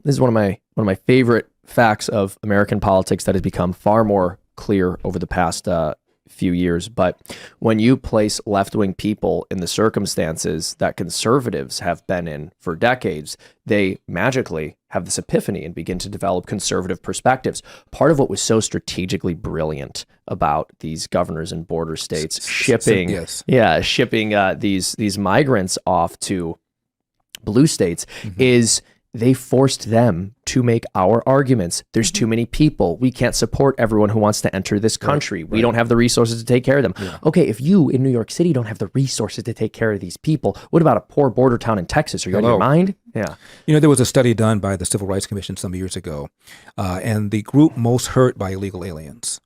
this is one of my favorite facts of American politics that has become far more clear over the past few years. But when you place left-wing people in the circumstances that conservatives have been in for decades, they magically have this epiphany and begin to develop conservative perspectives. Part of what was so strategically brilliant about these governors and border states shipping these migrants off to blue states is they forced them to make our arguments. There's too many people. We can't support everyone who wants to enter this country. We don't have the resources to take care of them. Yeah. Okay, if you in New York City don't have the resources to take care of these people, what about a poor border town in Texas? Are you out of your mind? Yeah. There was a study done by the Civil Rights Commission some years ago, and the group most hurt by illegal aliens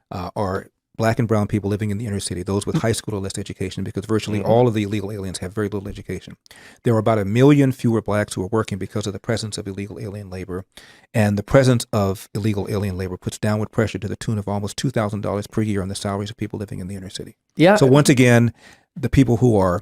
are Black and brown people living in the inner city, those with high school or less education, because virtually all of the illegal aliens have very little education. There are about 1 million fewer Blacks who are working because of the presence of illegal alien labor. And the presence of illegal alien labor puts downward pressure to the tune of almost $2,000 per year on the salaries of people living in the inner city. Yeah. So once again, the people who are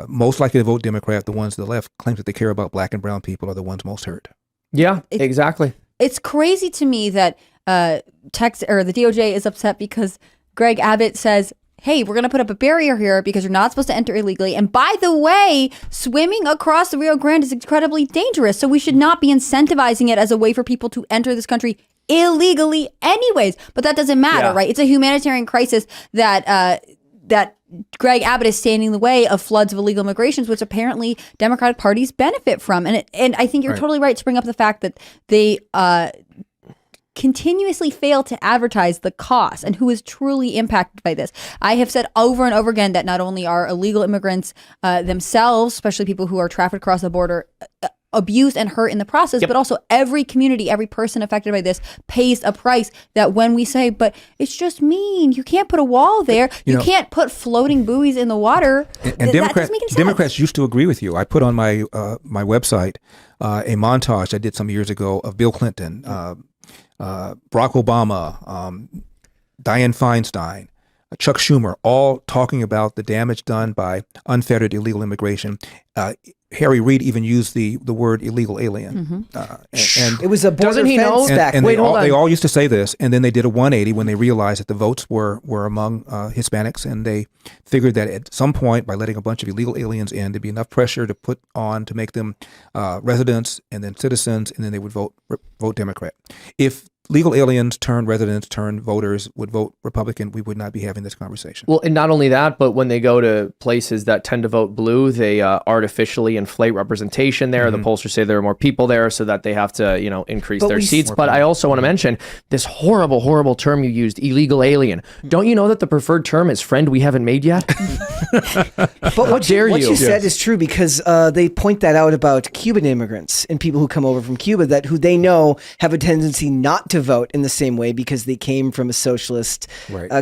most likely to vote Democrat, the ones to the left, claim that they care about Black and brown people, are the ones most hurt. Yeah, exactly. It's crazy to me that the DOJ is upset because Greg Abbott says, hey, we're going to put up a barrier here because you're not supposed to enter illegally. And by the way, swimming across the Rio Grande is incredibly dangerous. So we should not be incentivizing it as a way for people to enter this country illegally anyways. But that doesn't matter, right? It's a humanitarian crisis that Greg Abbott is standing in the way of floods of illegal immigrations, which apparently Democratic parties benefit from. And I think you're totally right to bring up the fact that they continuously fail to advertise the cost and who is truly impacted by this. I have said over and over again that not only are illegal immigrants themselves, especially people who are trafficked across the border, abused and hurt in the process, but also every community, every person affected by this pays a price that when we say, but it's just mean, you can't put a wall there, you can't put floating buoys in the water. And Democrats used to agree with you. I put on my my website a montage I did some years ago of Bill Clinton, Barack Obama, Dianne Feinstein, Chuck Schumer, all talking about the damage done by unfettered illegal immigration. Harry Reid even used the word illegal alien. And it was a border fence back. And they all used to say this, and then they did a 180 when they realized that the votes were among Hispanics, and they figured that at some point, by letting a bunch of illegal aliens in, there'd be enough pressure to put on to make them residents and then citizens, and then they would vote Democrat. If legal aliens turned residents, turned voters would vote Republican, we would not be having this conversation. Well, and not only that, but when they go to places that tend to vote blue, they artificially inflate representation there. The pollsters say there are more people there so that they have to, increase their seats. But I also want to mention this horrible, horrible term you used, illegal alien. Don't you know that the preferred term is friend we haven't made yet? But what you said is true, because they point that out about Cuban immigrants and people who come over from Cuba who they know have a tendency not to vote in the same way because they came from a socialist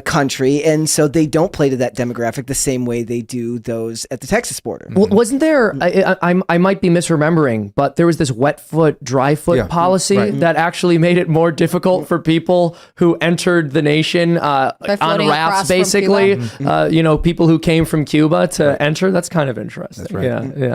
country, and so they don't play to that demographic the same way they do those at the Texas border. Well, wasn't there, I might be misremembering, but there was this wet foot, dry foot policy that actually made it more difficult for people who entered the nation on rafts, basically, people who came from Cuba to enter. That's kind of interesting. That's right. Yeah.